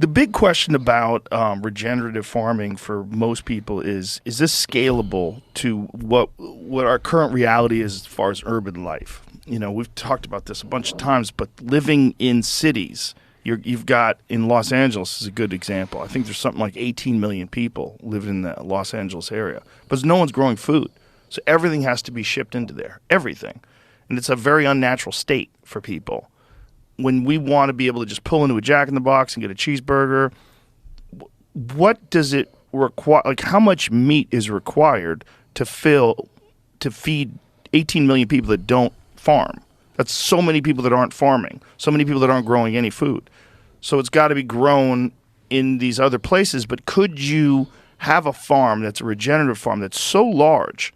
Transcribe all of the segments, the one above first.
The big question about regenerative farming for most people is this scalable to what our current reality is as far as urban life? You know, we've talked about this a bunch of times, but living in cities, you've got in Los Angeles is a good example. I think there's something like 18 million people living in the Los Angeles area, but no one's growing food. So everything has to be shipped into there, everything. And it's a very unnatural state for people. When we want to be able to just pull into a Jack in the Box and get a cheeseburger, what does it require? Like, how much meat is required to feed 18 million people that don't farm? That's so many people that aren't farming, so many people that aren't growing any food. So it's got to be grown in these other places. But could you have a farm that's a regenerative farm that's so large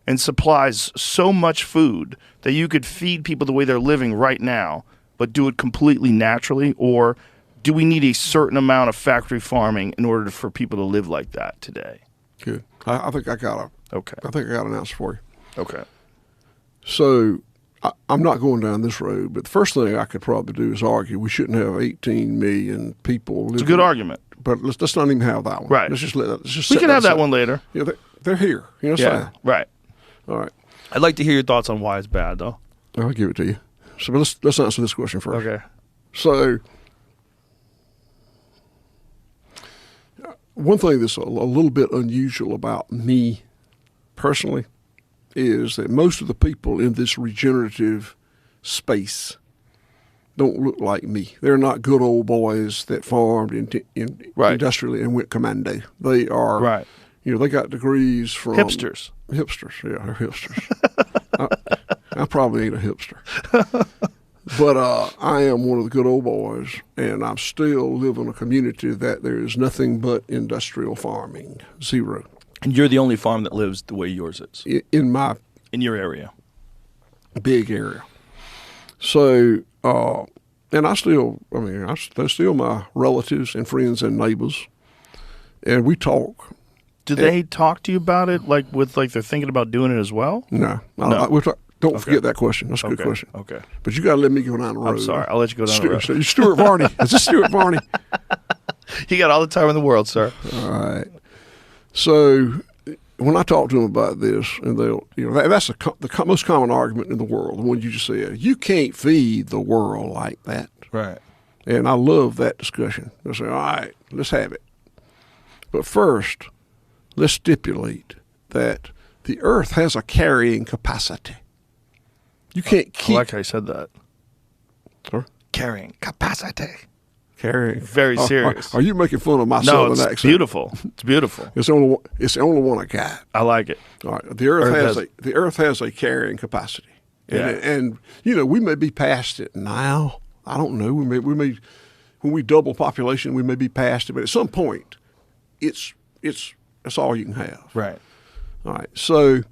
and supplies so much food that you could feed people the way they're living right now, but do it completely naturally? Or do we need a certain amount of factory farming in order for people to live like that today? Good. I think I got an answer for you. Okay. So I'm not going down this road, but the first thing I could probably do is argue we shouldn't have 18 million people living. It's a good argument. But let's not even have that one. Right. Let's just we can have that one later. Yeah, they're here. You know what I'm saying? Right. All right. I'd like to hear your thoughts on why it's bad, though. I'll give it to you. So let's answer this question first. Okay. So one thing that's a little bit unusual about me personally is that most of the people in this regenerative space don't look like me. They're not good old boys that farmed industrially and went commando. They are, they got degrees from hipsters. Hipsters, yeah, they're hipsters. I probably ain't a hipster, but I am one of the good old boys, and I still live in a community that there is nothing but industrial farming, zero. And you're the only farm that lives the way yours is in your area, big area. So, and they're still my relatives and friends and neighbors, and we talk. Do they talk to you about it, like they're thinking about doing it as well? No. Don't forget that question. That's a good question. Okay. But you got to let me go down the road. I'm sorry. I'll let you go down the road. Stuart Varney. Is this Stuart Varney? You got all the time in the world, sir. All right. So when I talk to them about this, and that's the most common argument in the world, the one you just said. You can't feed the world like that. Right. And I love that discussion. They say, all right, let's have it. But first, let's stipulate that the earth has a carrying capacity. You can't keep. I like how you said that. Sorry? Carrying capacity. Carrying. Very serious. Are you making fun of my southern accent? It's beautiful. It's beautiful. It's the only one I got. I like it. All right. The earth has a carrying capacity. Yeah. And we may be past it now. I don't know. We may when we double population, we may be past it. But at some point, that's all you can have. Right. All right. So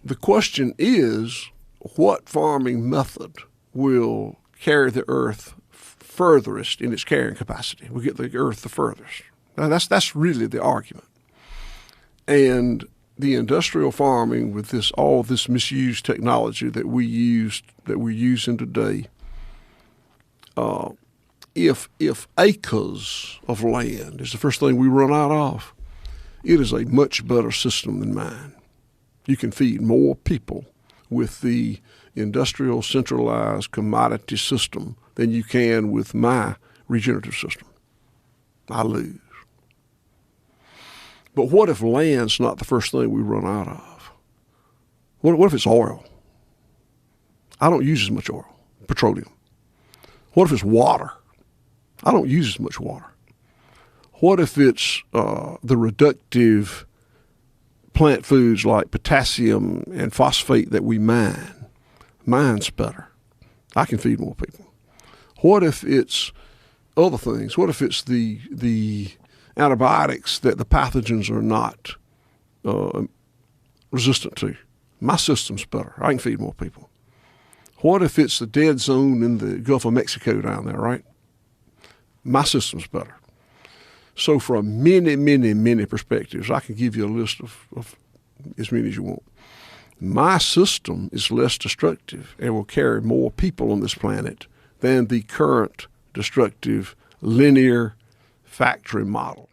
the question is, what farming method will carry the earth furthest in its carrying capacity? Will get the earth the furthest. Now, that's really the argument. And the industrial farming with all this misused technology that we're using today, if acres of land is the first thing we run out of, it is a much better system than mine. You can feed more people with the industrial centralized commodity system than you can with my regenerative system. I lose. But what if land's not the first thing we run out of? What if it's oil? I don't use as much oil, petroleum. What if it's water? I don't use as much water. What if it's the reductive plant foods like potassium and phosphate that we mine? Mine's better. I can feed more people. What if it's other things? What if it's the antibiotics that the pathogens are not resistant to? My system's better. I can feed more people. What if it's the dead zone in the Gulf of Mexico down there, right? My system's better. So from many, many, many perspectives, I can give you a list of as many as you want. My system is less destructive and will carry more people on this planet than the current destructive linear factory model.